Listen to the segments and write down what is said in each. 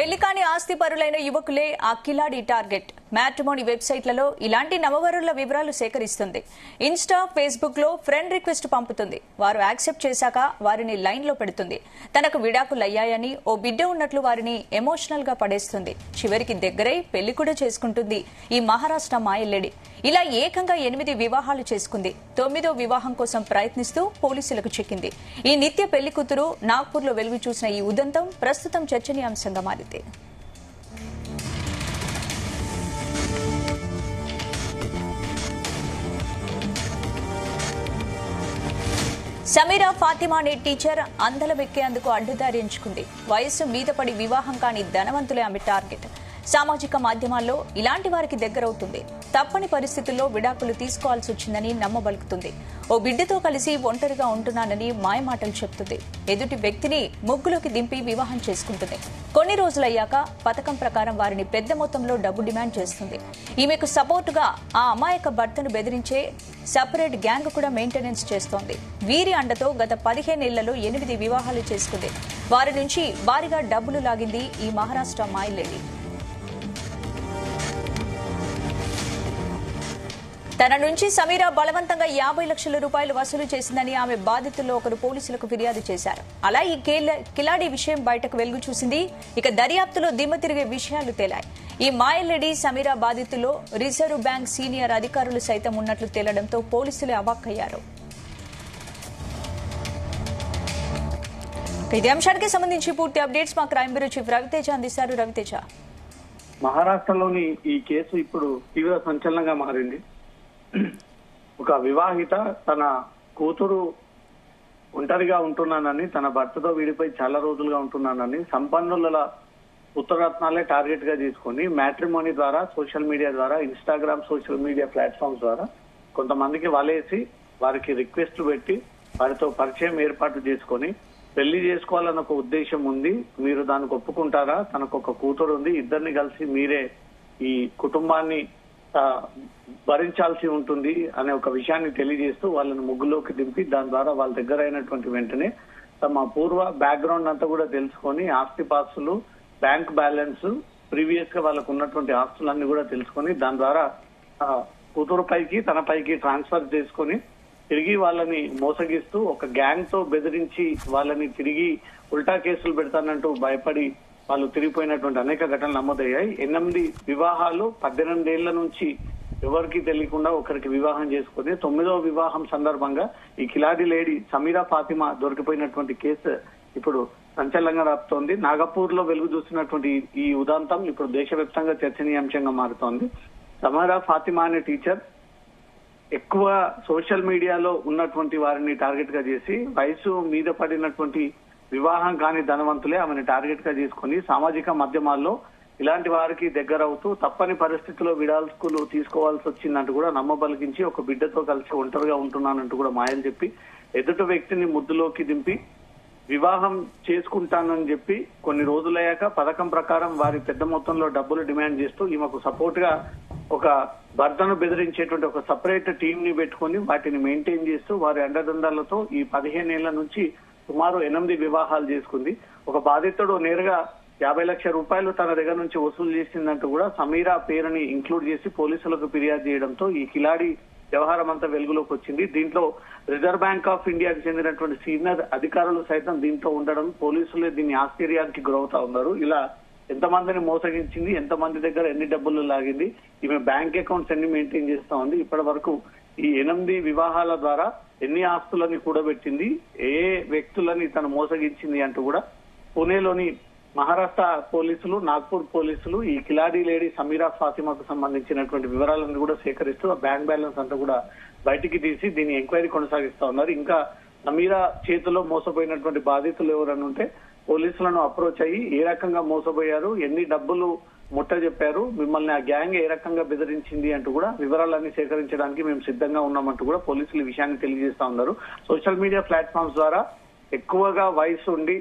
పెళ్లికాని ఆస్తి పరులైన యువకులే ఆ కిలాడి టార్గెట్. మ్యాట్రిమోనీ వెబ్సైట్లలో ఇలాంటి నవవరుల వివరాలు సేకరిస్తుంది. ఇన్స్టా, ఫేస్బుక్ లో ఫ్రెండ్ రిక్వెస్ట్ పంపుతుంది. వారు యాక్సెప్ట్ చేశాక వారిని లైన్ లో పెడుతుంది. తనకు విడాకులయ్యాయని, ఓ బిడ్డ ఉన్నట్లు వారిని ఎమోషనల్ గా పడేస్తుంది. చివరికి దగ్గరై పెళ్లి కూడా చేసుకుంటుంది ఈ మహారాష్ట్ర మాయలేడి. ఇలా ఏకంగా 8 వివాహాలు చేసుకుంది. 9వ వివాహం కోసం ప్రయత్నిస్తూ పోలీసులకు చిక్కింది. ఈ నిత్య పెళ్లి కూతురు నాగ్పూర్ లో వెలుగు చూసిన ఈ ఉదంతం ప్రస్తుతం చర్చనీయాంశంగా మారింది. సమీరా ఫాతిమా అనే టీచర్ అందలమెక్కేందుకు అడ్డుదారి ఎంచుకుంది. వయస్సు మీద పడి వివాహం కాని ధనవంతులే ఆమె టార్గెట్. సామాజిక మాధ్యమాల్లో ఇలాంటి వారికి దగ్గరవుతుంది. తప్పని పరిస్థితుల్లో విడాకులు తీసుకోవాల్సి వచ్చిందని నమ్మబలుకుతుంది. ఓ బిడ్డతో కలిసి ఒంటరిగా ఉంటున్నానని మాయమాటలు చెప్తుంది. ఎదుటి వ్యక్తిని ముగ్గులోకి దింపి వివాహం చేసుకుంటుంది. కొన్ని రోజులయ్యాక పథకం ప్రకారం వారిని పెద్ద మొత్తంలో డబ్బు డిమాండ్ చేస్తుంది. ఈమెకు సపోర్టుగా ఆ అమాయక భర్తను బెదిరించే సెపరేట్ గ్యాంగ్ కూడా మెయింటెనెన్స్ చేస్తోంది. వీరి అండతో గత 15 ఏళ్లలో 8 వివాహాలు చేసుకుంది. వారి నుంచి భారీగా డబ్బులు లాగింది ఈ మహారాష్ట్ర మాయలేడి. తన నుంచి సమీరా బలవంతంగా 50 లక్షల రూపాయలు వసూలు చేసిందని ఆమె బాధితుల్లో ఒకరు పోలీసులకు ఫిర్యాదు చేశారు. అలా ఈ కిలాడి విషయం బయటకు వెలుగు చూసింది. ఇక దర్యాప్తులో దిమ్మ తిరిగే విషయాలు తేలాయి. ఈ మాయలేడి సమీరా బాధితుల్లో రిజర్వ్ బ్యాంక్ సీనియర్ అధికారులు సైతం ఉన్నట్లు తేలడంతో పోలీసులు అవాక్కయ్యారు. ఇదే అంశానికి సంబంధించి పూర్తి అప్డేట్స్ మా క్రైమ్ బ్యూరో చీఫ్ రవితేజ అందిస్తారు. రవితేజ, మహారాష్ట్రలోని ఈ కేసు ఇప్పుడు తీవ్ర సంచలనంగా మారింది. ఒక వివాహిత తన కూతురు ఒంటరిగా ఉంటున్నానని, తన భర్తతో వీడిపోయి చాలా రోజులుగా ఉంటున్నానని సంపన్నుల పుత్రరత్నాలే టార్గెట్ గా తీసుకొని మ్యాట్రిమోనీ ద్వారా, సోషల్ మీడియా ద్వారా, ఇన్స్టాగ్రామ్ సోషల్ మీడియా ప్లాట్ఫామ్స్ ద్వారా కొంతమందికి వలేసి వారికి రిక్వెస్ట్ పెట్టి వారితో పరిచయం ఏర్పాటు చేసుకొని పెళ్లి చేసుకోవాలన్న ఒక ఉద్దేశం ఉంది, మీరు దానికి ఒప్పుకుంటారా, తనకు ఒక కూతురు ఉంది, ఇద్దరిని కలిసి మీరే ఈ కుటుంబాన్ని భరించాల్సి ఉంటుంది అనే ఒక విషయాన్ని తెలియజేస్తూ వాళ్ళని ముగ్గులోకి దింపి దాని ద్వారా వాళ్ళ దగ్గర అయినటువంటి వెంటనే తమ పూర్వ బ్యాక్గ్రౌండ్ అంతా కూడా తెలుసుకొని ఆస్తిపాస్తులు, బ్యాంక్ బ్యాలెన్స్, ప్రీవియస్ గా వాళ్ళకు ఉన్నటువంటి ఆస్తులన్నీ కూడా తెలుసుకొని దాని ద్వారా కూతురు పైకి తన పైకి ట్రాన్స్ఫర్ చేసుకొని తిరిగి వాళ్ళని మోసగిస్తూ ఒక గ్యాంగ్ తో బెదిరించి వాళ్ళని తిరిగి ఉల్టా కేసులు పెడతానంటూ భయపడి వాళ్ళు తిరిగిపోయినటువంటి అనేక ఘటనలు నమోదయ్యాయి. 8 వివాహాలు 18 ఏళ్ల నుంచి ఎవరికి తెలియకుండా ఒకరికి వివాహం చేసుకుని 9వ వివాహం సందర్భంగా ఈ కిలాడి లేడీ సమీరా ఫాతిమా దొరికిపోయినటువంటి కేసు ఇప్పుడు సంచలనంగా రాపుతోంది. నాగపూర్ లో వెలుగు చూసినటువంటి ఈ ఉదంతం ఇప్పుడు దేశవ్యాప్తంగా చర్చనీయాంశంగా మారుతోంది. సమీరా ఫాతిమా అనే టీచర్ ఎక్కువ సోషల్ మీడియాలో ఉన్నటువంటి వారిని టార్గెట్ గా చేసి వయసు మీద పడినటువంటి వివాహం కాని ధనవంతులే ఆమెను టార్గెట్ గా చేసుకుని సామాజిక మాధ్యమాల్లో ఇలాంటి వారికి దగ్గర అవుతూ తప్పని పరిస్థితుల్లో విడాకులు తీసుకోవాల్సి వచ్చిందంటూ కూడా నమ్మబలికించి ఒక బిడ్డతో కలిసి ఒంటరిగా ఉంటున్నానంటూ కూడా మాయలు చెప్పి ఎదుటి వ్యక్తిని ముద్దులోకి దింపి వివాహం చేసుకుంటానని చెప్పి కొన్ని రోజులయ్యాక పథకం ప్రకారం వారి పెద్ద మొత్తంలో డబ్బులు డిమాండ్ చేస్తూ ఈమెకు సపోర్ట్ గా ఒక భర్తను బెదిరించేటువంటి ఒక సపరేట్ టీమ్ ని పెట్టుకుని వాటిని మెయింటైన్ చేస్తూ వారి అండదండాలతో ఈ 15 ఏళ్ల నుంచి సుమారు 8 వివాహాలు చేసుకుంది. ఒక బాధితుడు నేరుగా 50 లక్షల రూపాయలు తన దగ్గర నుంచి వసూలు చేసిందంటూ కూడా సమీరా పేరుని ఇంక్లూడ్ చేసి పోలీసులకు ఫిర్యాదు చేయడంతో ఈ కిలాడి వ్యవహారం అంతా వెలుగులోకి వచ్చింది. దీంట్లో రిజర్వ్ బ్యాంక్ ఆఫ్ ఇండియాకి చెందినటువంటి సీనియర్ అధికారులు సైతం దీంతో ఉండడం పోలీసులు దీన్ని ఆశ్చర్యానికి గురవుతా ఉన్నారు. ఇలా ఎంతమందిని మోసగించింది, ఎంతమంది దగ్గర ఎన్ని డబ్బులు లాగింది, ఈమె బ్యాంక్ అకౌంట్స్ ఎన్ని మెయింటైన్ చేస్తా ఉంది, ఇప్పటి వరకు ఈ 8 వివాహాల ద్వారా ఎన్ని ఆస్తులని కూడబెట్టింది, ఏ వ్యక్తులని తను మోసగించింది అంటూ కూడా పుణేలోని మహారాష్ట్ర పోలీసులు, నాగ్పూర్ పోలీసులు ఈ కిలాడి లేడీ సమీరా ఫాతిమాకు సంబంధించినటువంటి వివరాలను కూడా సేకరిస్తూ ఆ బ్యాంక్ బ్యాలెన్స్ అంతా కూడా బయటికి తీసి దీని ఎంక్వైరీ కొనసాగిస్తా ఉన్నారు. ఇంకా సమీరా చేతిలో మోసపోయినటువంటి బాధితులు ఎవరని ఉంటే పోలీసులను అప్రోచ్ అయ్యి ఏ రకంగా మోసపోయారు, ఎన్ని డబ్బులు ముట్ట చెప్పారు, మిమ్మల్ని ఆ గ్యాంగ్ ఏ రకంగా బెదిరించింది అంటూ కూడా వివరాలన్నీ సేకరించడానికి మేము సిద్ధంగా ఉన్నామంటూ కూడా పోలీసులు ఈ విషయాన్ని తెలియజేస్తా ఉన్నారు. సోషల్ మీడియా ప్లాట్ఫామ్స్ ద్వారా ఎక్కువగా వయసు ఉండి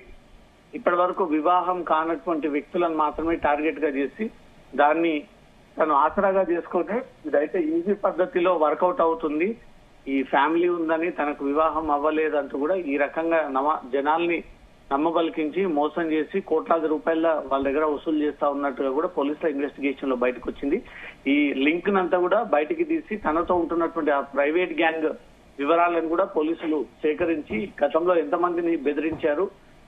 ఇప్పటి వరకు వివాహం కానటువంటి వ్యక్తులను మాత్రమే టార్గెట్ గా చేసి దాన్ని తను ఆసరాగా చేసుకుంటే ఇదైతే ఈజీ పద్ధతిలో వర్కౌట్ అవుతుంది, ఈ ఫ్యామిలీ ఉందని తనకు వివాహం అవ్వలేదంటూ కూడా ఈ రకంగా జనాల్ని నమ్మబలికించి మోసం చేసి కోట్లాది రూపాయల వాళ్ళ దగ్గర వసూలు చేస్తా ఉన్నట్టుగా కూడా పోలీసుల ఇన్వెస్టిగేషన్ లో బయటకు వచ్చింది. ఈ లింక్ నంతా కూడా బయటికి తీసి తనతో ఉంటున్నటువంటి ఆ ప్రైవేట్ గ్యాంగ్ వివరాలను కూడా పోలీసులు సేకరించి గతంలో ఎంతమందిని బెదిరించారు,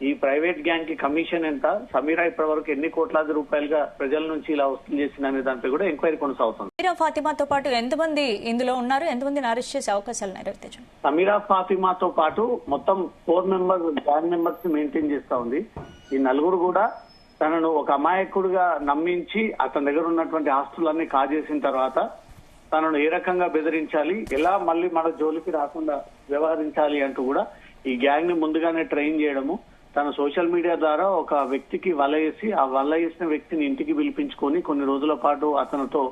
ఈ ప్రైవేట్ గ్యాంగ్ కి కమిషన్ ఎంత, సమీరా ఇప్పటి వరకు ఎన్ని కోట్లాది రూపాయలుగా ప్రజల నుంచి ఇలా వసూలు చేసింది అనే దానిపై కూడా ఎంక్వైరీ కొనసాగుతుంది. సమీరా ఫాతిమాతో పాటు ఎంతమంది ఇందులో ఉన్నారు, ఎంతమందిని అరెస్ట్ చేసే అవకాశాలు ఉన్నాయి? సమీరా ఫాతిమాతో పాటు మొత్తం 4 గ్యాంగ్ మెంబర్స్ మెయింటైన్ చేస్తా ఉంది. ఈ నలుగురు కూడా తనను ఒక అమాయకుడిగా నమ్మించి అతని దగ్గర ఉన్నటువంటి ఆస్తులన్నీ కాజేసిన తర్వాత తనను ఏ రకంగా బెదిరించాలి, ఎలా మళ్ళీ మన జోలికి రాకుండా వ్యవహరించాలి అంటూ కూడా ఈ గ్యాంగ్ ని ముందుగానే ట్రైన్ చేయడము, తన సోషల్ మీడియా ద్వారా ఒక వ్యక్తికి వల వేసి ఆ వల వేసిన వ్యక్తిని ఇంటికి పిలిపించుకొని కొన్ని రోజుల పాటు అతనితో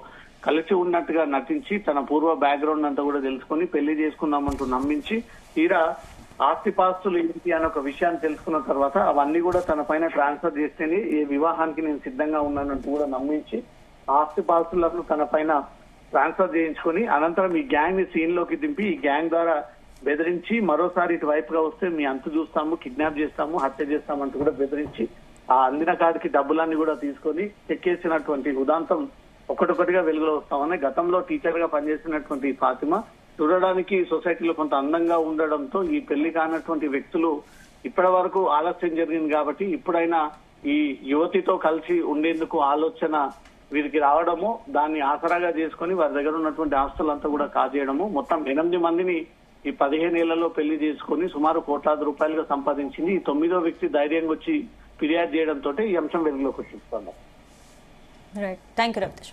కలిసి ఉన్నట్టుగా నటించి తన పూర్వ బ్యాక్గ్రౌండ్ అంతా కూడా తెలుసుకొని పెళ్లి చేసుకుందామంటూ నమ్మించి తీరా ఆస్తిపాస్తులు ఏంటి అనే ఒక విషయాన్ని తెలుసుకున్న తర్వాత అవన్నీ కూడా తన పైన ట్రాన్స్ఫర్ చేస్తేనే ఈ వివాహానికి నేను సిద్ధంగా ఉన్నానంటూ కూడా నమ్మించి ఆస్తిపాస్తులను తన పైన ట్రాన్స్ఫర్ చేయించుకొని అనంతరం ఈ గ్యాంగ్ ని సీన్ లోకి దింపి ఈ గ్యాంగ్ ద్వారా బెదిరించి మరోసారి ఇటువైపుగా వస్తే మీ అంతు చూస్తాము, కిడ్నాప్ చేస్తాము, హత్య చేస్తామంటూ కూడా బెదిరించి ఆ అందిన కాడికి డబ్బులన్నీ కూడా తీసుకొని చెక్కేసినటువంటి ఉదాంతం ఒకటొకటిగా వెలుగులో వస్తామని గతంలో టీచర్ గా పనిచేసినటువంటి ఫాతిమా చూడడానికి సొసైటీలో కొంత అందంగా ఉండడంతో ఈ పెళ్లి కానటువంటి వ్యక్తులు ఇప్పటి వరకు ఆలస్యం జరిగింది కాబట్టి ఇప్పుడైనా ఈ యువతితో కలిసి ఉండేందుకు ఆలోచన వీరికి రావడము, దాన్ని ఆసరాగా చేసుకుని వారి దగ్గర ఉన్నటువంటి ఆస్తులంతా కూడా కాజేయడము, మొత్తం 8 మందిని ఈ 15 ఏళ్లలో పెళ్లి చేసుకుని సుమారు కోట్లాది రూపాయలుగా సంపాదించింది. ఈ 9వ వ్యక్తి ధైర్యంగా వచ్చి ఫిర్యాదు చేయడంతో ఈ అంశం వెలుగులోకి వచ్చింది. Right, thank you Raviteja.